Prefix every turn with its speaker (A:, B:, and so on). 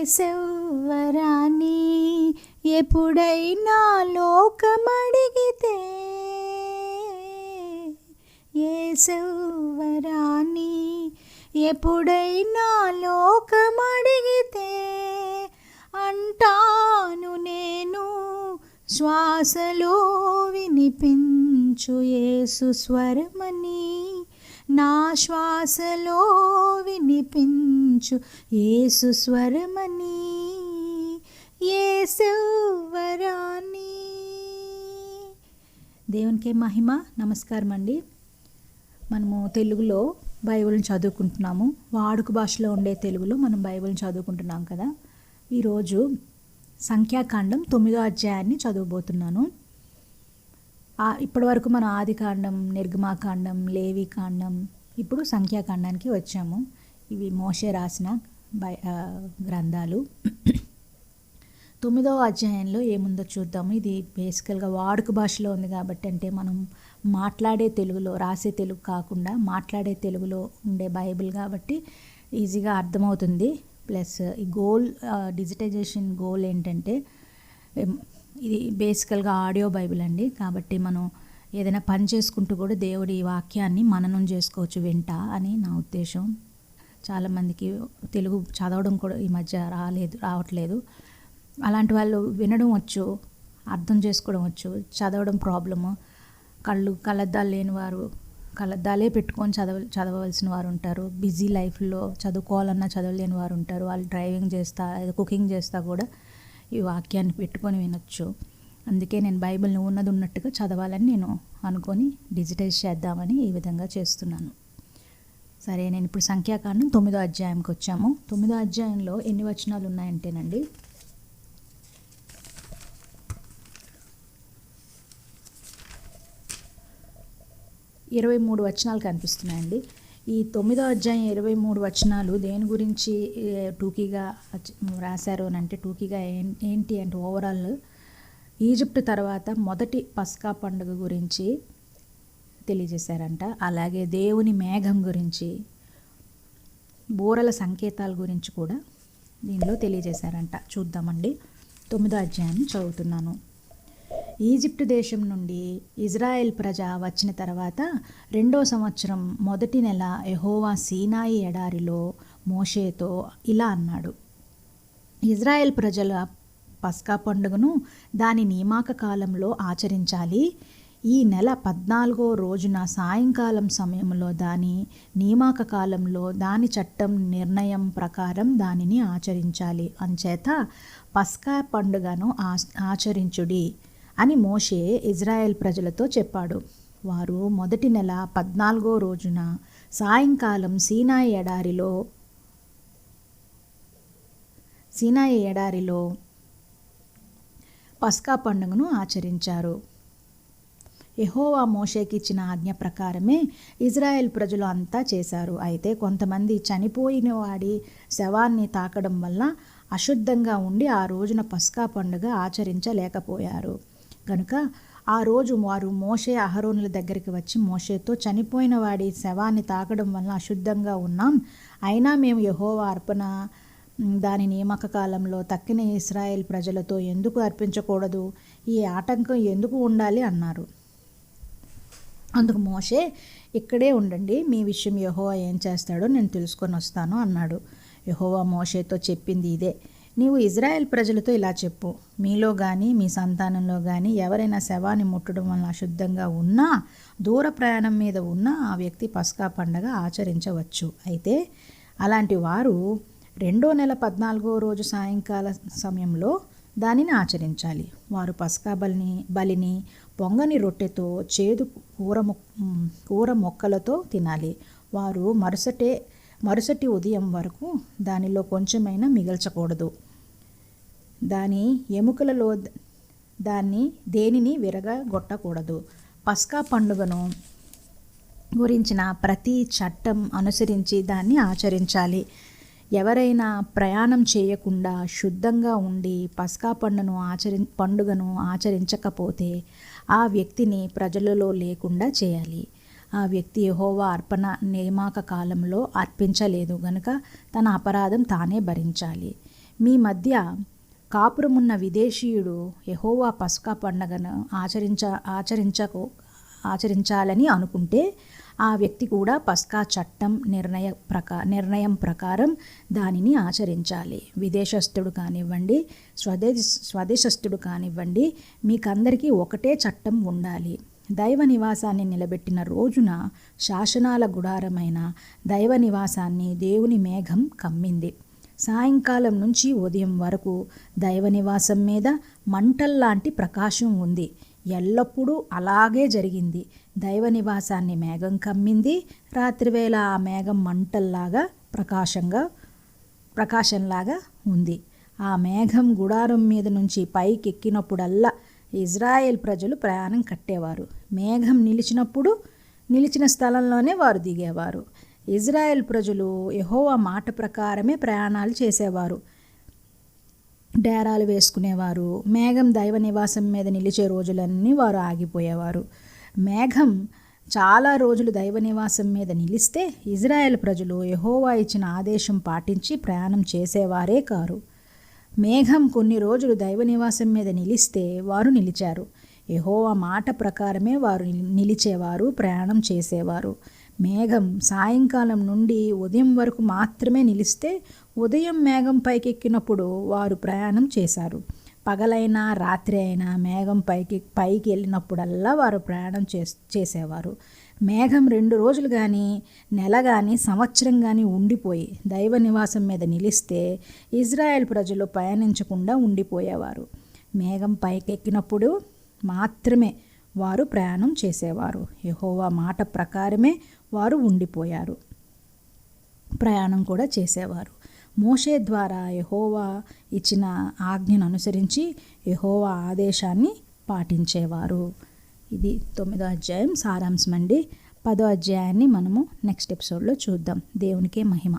A: యేసెవ్వరాని ఎప్పుడైనా లోకమడిగితే, యేసెవ్వరాని ఎప్పుడైనా లోకమడిగితే, అంటాను నేను శ్వాసలో వినిపించు యేసు స్వరమని, నా శ్వాసలో వినిపించు యేసు స్వరమని, యేసెవ్వరాని. దేవునికే మహిమ. నమస్కారం అండి. మనము తెలుగులో బైబిల్ని చదువుకుంటున్నాము. వాడుక భాషలో ఉండే తెలుగులో మనం బైబిల్ని చదువుకుంటున్నాం కదా. ఈరోజు సంఖ్యాకాండం 9వ అధ్యాయాన్ని చదవబోతున్నాను. ఇప్పటి వరకు మనం ఆదికాండం, నిర్గమాకాండం, లేవికాండం, ఇప్పుడు సంఖ్యాకాండానికి వచ్చాము. ఇవి మోషే రాసిన గ్రంథాలు. 9వ అధ్యాయంలో ఏముందో చూద్దాము. ఇది బేసికల్గా వాడుక భాషలో ఉంది కాబట్టి, అంటే మనం మాట్లాడే తెలుగులో, రాసే తెలుగు కాకుండా మాట్లాడే తెలుగులో ఉండే బైబిల్ కాబట్టి ఈజీగా అర్థమవుతుంది. ప్లస్ ఈ డిజిటైజేషన్ గోల్ ఏంటంటే, ఇది బేసికల్గా ఆడియో బైబిల్ అండి. కాబట్టి మనం ఏదైనా పని చేసుకుంటూ కూడా దేవుడి వాక్యాన్ని మననం చేసుకోవచ్చు వింటా అని నా ఉద్దేశం. చాలామందికి తెలుగు చదవడం కూడా ఈ మధ్య రావట్లేదు. అలాంటి వాళ్ళు వినడం వచ్చు, అర్థం చేసుకోవడం వచ్చు, చదవడం ప్రాబ్లము. కళ్ళద్దాలు లేని వారు కళ్ళద్దాలే పెట్టుకొని చదవవలసిన వారు ఉంటారు. బిజీ లైఫ్లో చదువుకోవాలన్నా చదవలేని వారు ఉంటారు. వాళ్ళు డ్రైవింగ్ చేస్తా, కుకింగ్ చేస్తా కూడా ఈ వాక్యాన్ని పెట్టుకొని వినొచ్చు. అందుకే నేను బైబిల్ని ఉన్నట్టుగా చదవాలని నేను అనుకొని డిజిటైజ్ చేద్దామని ఈ విధంగా చేస్తున్నాను. సరే, నేను ఇప్పుడు సంఖ్యాకాండం 9వ అధ్యాయంకి వచ్చాము. 9వ అధ్యాయంలో ఎన్ని వచనాలు ఉన్నాయంటేనండి, 23 వచనాలు కనిపిస్తున్నాయండి. ఈ 9వ అధ్యాయం 23 వచనాలు దేని గురించి టూకీగా రాశారు అని అంటే, టూకీగా ఏంటి అంటే ఓవరాల్ ఈజిప్ట్ తర్వాత మొదటి పస్కా పండుగ గురించి తెలియజేశారంట. అలాగే దేవుని మేఘం గురించి, బూరల సంకేతాల గురించి కూడా దీనిలో తెలియజేశారంట. చూద్దామండి. 9వ అధ్యాయాన్ని చదువుతున్నాను. ఈజిప్ట్ దేశం నుండి ఇజ్రాయెల్ ప్రజ వచ్చిన తర్వాత 2వ సంవత్సరం మొదటి నెల యెహోవా సీనాయి ఎడారిలో మోషేతో ఇలా అన్నాడు. ఇజ్రాయెల్ ప్రజల పస్కా పండుగను దాని నియామక కాలంలో ఆచరించాలి. ఈ నెల 14వ రోజున సాయంకాలం సమయంలో దాని నియామక కాలంలో దాని చట్టం నిర్ణయం ప్రకారం దానిని ఆచరించాలి. అంచేత పస్కా పండుగను ఆచరించుడి అని మోషే ఇజ్రాయెల్ ప్రజలతో చెప్పాడు. వారు మొదటి నెల 14వ రోజున సాయంకాలం సీనాయి ఎడారిలో పస్కా పండుగను ఆచరించారు. యెహోవా మోషేకి ఇచ్చిన ఆజ్ఞ ప్రకారమే ఇజ్రాయెల్ ప్రజలు అంతా చేశారు. అయితే కొంతమంది చనిపోయిన వాడి శవాన్ని తాకడం వల్ల అశుద్ధంగా ఉండి ఆ రోజున పస్కా పండుగ ఆచరించలేకపోయారు. కనుక ఆ రోజు వారు మోషే అహరోనుల దగ్గరికి వచ్చి మోషేతో, చనిపోయిన వాడి శవాన్ని తాకడం వల్ల అశుద్ధంగా ఉన్నాం, అయినా మేము యెహోవా అర్పణ దాని నియామక కాలంలో తక్కిన ఇశ్రాయేల్ ప్రజలతో ఎందుకు అర్పించకూడదు? ఈ ఆటంకం ఎందుకు ఉండాలి అన్నారు. అందుకు మోషే, ఇక్కడే ఉండండి, మీ విషయం యెహోవా ఏం చేస్తాడో నేను తెలుసుకొని వస్తాను అన్నాడు. యెహోవా మోషేతో చెప్పింది ఇదే. నీవు ఇజ్రాయెల్ ప్రజలతో ఇలా చెప్పు, మీలో కానీ మీ సంతానంలో కానీ ఎవరైనా శవాన్ని ముట్టడం వల్ల అశుద్ధంగా ఉన్నా, దూర ప్రయాణం మీద ఉన్నా ఆ వ్యక్తి పస్కా పండగ ఆచరించవచ్చు. అయితే అలాంటి వారు 2వ నెల 14వ రోజు సాయంకాల సమయంలో దానిని ఆచరించాలి. వారు పస్కా బలిని పొంగని రొట్టెతో, చేదు కూర మొక్కలతో తినాలి. వారు మరుసటి ఉదయం వరకు దానిలో కొంచెమైనా మిగల్చకూడదు. దాని ఎముకలలో దేనిని విరగగొట్టకూడదు. పస్కా పండుగను గురించిన ప్రతి చట్టం అనుసరించి దాన్ని ఆచరించాలి. ఎవరైనా ప్రయాణం చేయకుండా శుద్ధంగా ఉండి పస్కా పండుగను ఆచరించకపోతే ఆ వ్యక్తిని ప్రజలలో లేకుండా చేయాలి. ఆ వ్యక్తి యెహోవా అర్పణ నియామక కాలంలో అర్పించలేదు గనుక తన అపరాధం తానే భరించాలి. మీ మధ్య కాపురమున్న విదేశీయుడు యెహోవా పస్కా పండగను ఆచరించాలని అనుకుంటే ఆ వ్యక్తి కూడా పస్కా చట్టం నిర్ణయం ప్రకారం దానిని ఆచరించాలి. విదేశస్థుడు కానివ్వండి, స్వదేశస్థుడు కానివ్వండి, మీకందరికీ ఒకటే చట్టం ఉండాలి. దైవ నివాసాన్ని నిలబెట్టిన రోజున శాసనాల గుడారమైన దైవ నివాసాన్ని దేవుని మేఘం కమ్మింది. సాయంకాలం నుంచి ఉదయం వరకు దైవ నివాసం మీద మంటల్లాంటి ప్రకాశం ఉంది. ఎల్లప్పుడూ అలాగే జరిగింది. దైవ నివాసాన్ని మేఘం కమ్మింది. రాత్రివేళ ఆ మేఘం మంటల్లాగా ప్రకాశంలాగా ఉంది. ఆ మేఘం గుడారం మీద నుంచి పైకెక్కినప్పుడల్లా ఇజ్రాయెల్ ప్రజలు ప్రయాణం కట్టేవారు. మేఘం నిలిచిన స్థలంలోనే వారు దిగేవారు. ఇజ్రాయెల్ ప్రజలు యెహోవా మాట ప్రకారమే ప్రయాణాలు చేసేవారు. డేరాలు వేసుకునేవారు. మేఘం దైవ నివాసం మీద నిలిచే రోజులన్నీ వారు ఆగిపోయేవారు. మేఘం చాలా రోజులు దైవ నివాసం మీద నిలిస్తే ఇజ్రాయెల్ ప్రజలు యెహోవా ఇచ్చిన ఆదేశం పాటించి ప్రయాణం చేసేవారే కారు. మేఘం కొన్ని రోజులు దైవ నివాసం మీద నిలిస్తే వారు నిలిచారు. యెహోవా మాట ప్రకారమే వారు నిలిచేవారు, ప్రయాణం చేసేవారు. మేఘం సాయంకాలం నుండి ఉదయం వరకు మాత్రమే నిలిస్తే ఉదయం మేఘం పైకెక్కినప్పుడు వారు ప్రయాణం చేశారు. పగలైనా రాత్రి అయినా మేఘం పైకి వెళ్ళినప్పుడల్లా వారు ప్రయాణం చేసేవారు. మేఘం 2 రోజులు కానీ, నెల కానీ, సంవత్సరం కానీ ఉండిపోయి దైవ నివాసం మీద నిలిస్తే ఇజ్రాయెల్ ప్రజలు ప్రయాణించకుండా ఉండిపోయేవారు. మేఘం పైకెక్కినప్పుడు మాత్రమే వారు ప్రయాణం చేసేవారు. యెహోవా మాట ప్రకారమే వారు ఉండిపోయారు, ప్రయాణం కూడా చేసేవారు. మోషే ద్వారా యెహోవా ఇచ్చిన ఆజ్ఞను అనుసరించి యెహోవా ఆదేశాన్ని పాటించేవారు. ఇది 9వ అధ్యాయం సారాంశం అండి. 10వ అధ్యాయాన్ని మనము నెక్స్ట్ ఎపిసోడ్లో చూద్దాం. దేవునికే మహిమ.